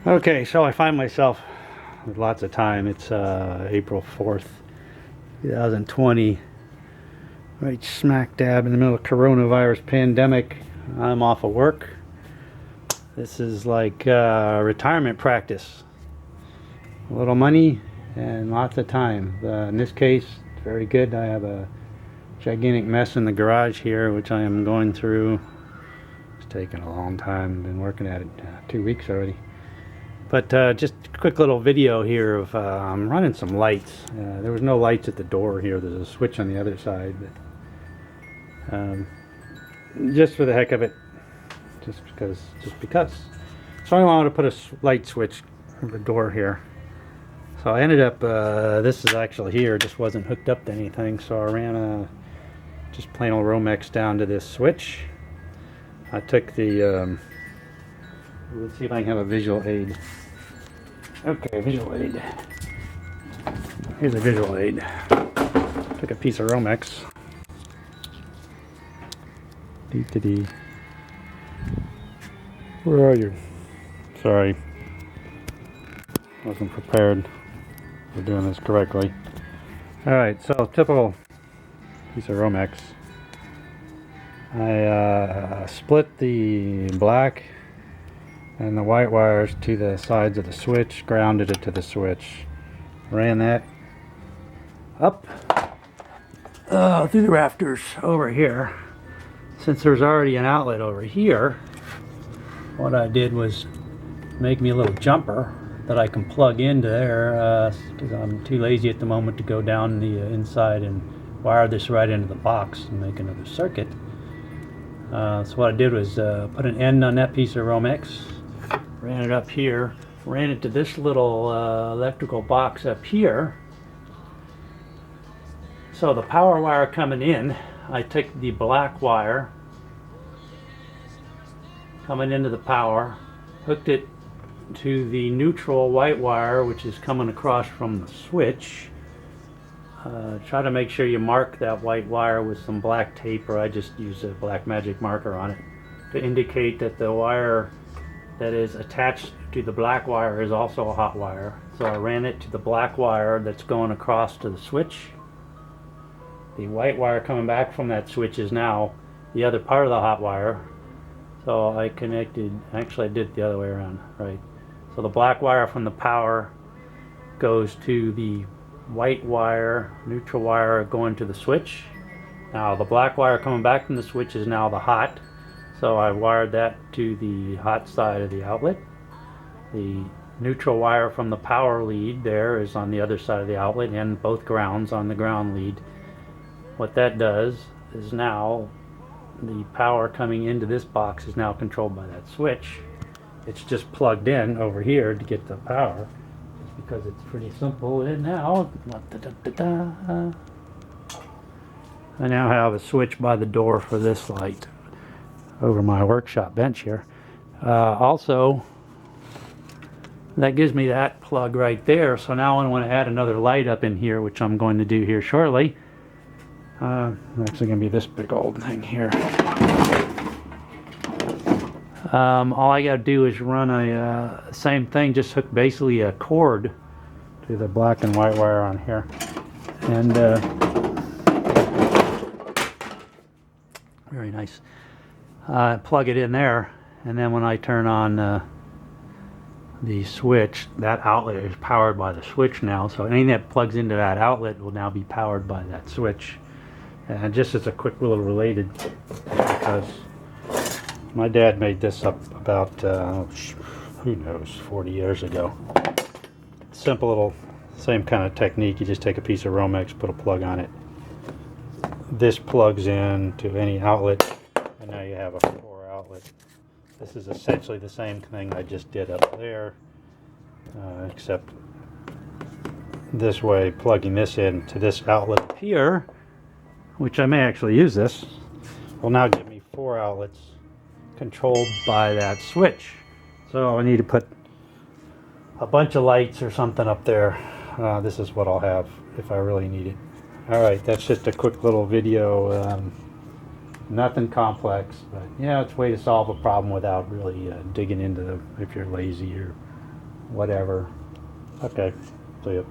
Okay, so I find myself with lots of time. It's April 4th, 2020, right smack dab in the middle of coronavirus pandemic. I'm off of work. This is like retirement practice. A little money and lots of time. In this case, very good. I have a gigantic mess in the garage here, which I am going through. It's taken a long time. Been working at it 2 weeks already. But just a quick little video here of I'm running some lights. There was no lights at the door here. There's a switch on the other side. But, just for the heck of it, just because. So I wanted to put a light switch on the door here. So I ended up, this is actually here, just wasn't hooked up to anything. So I ran just plain old Romex down to this switch. I took the, let's see if I can have a visual aid. Okay, visual aid. Here's a visual aid. Took a piece of Romex. D. Where are you? Sorry. Wasn't prepared for doing this correctly. Alright, so typical piece of Romex. I split the black and the white wires to the sides of the switch, grounded it to the switch, ran that up through the rafters over here. Since there's already an outlet over here, what I did was make me a little jumper that I can plug into there, because I'm too lazy at the moment to go down the inside and wire this right into the box and make another circuit. So what I did was put an end on that piece of Romex, ran it up here, ran it to this little electrical box up here. So the power wire coming in, I took the black wire coming into the power, hooked it to the neutral white wire, which is coming across from the switch. Try to make sure you mark that white wire with some black tape, or I just use a black magic marker on it to indicate that the wire that is attached to the black wire is also a hot wire. So I ran it to the black wire that's going across to the switch. The white wire coming back from that switch is now the other part of the hot wire. So I connected, actually I did it the other way around, right? So the black wire from the power goes to the white wire, neutral wire going to the switch. Now the black wire coming back from the switch is now the hot. So I wired that to the hot side of the outlet. The neutral wire from the power lead there is on the other side of the outlet, and both grounds on the ground lead. What that does is now the power coming into this box is now controlled by that switch. It's just plugged in over here to get the power, just because it's pretty simple. And now I now have a switch by the door for this light over my workshop bench here. Also, that gives me that plug right there. So now I want to add another light up in here, which I'm going to do here shortly. Actually going to be this big old thing here. All I got to do is run a same thing, just hook basically a cord to the black and white wire on here, and very nice. Plug it in there, and then when I turn on the switch, that outlet is powered by the switch now. So anything that plugs into that outlet will now be powered by that switch. And just as a quick little related, because my dad made this up about, who knows, 40 years ago. Simple little, same kind of technique. You just take a piece of Romex, put a plug on it. This plugs in to any outlet, and now you have a 4 outlet. This is essentially the same thing I just did up there, except this way, plugging this in to this outlet here, which I may actually use this, will now give me 4 outlets controlled by that switch. So I need to put a bunch of lights or something up there. This is what I'll have if I really need it. Alright, that's just a quick little video. Nothing complex, but yeah, it's a way to solve a problem without really digging into if you're lazy or whatever. Okay, see ya.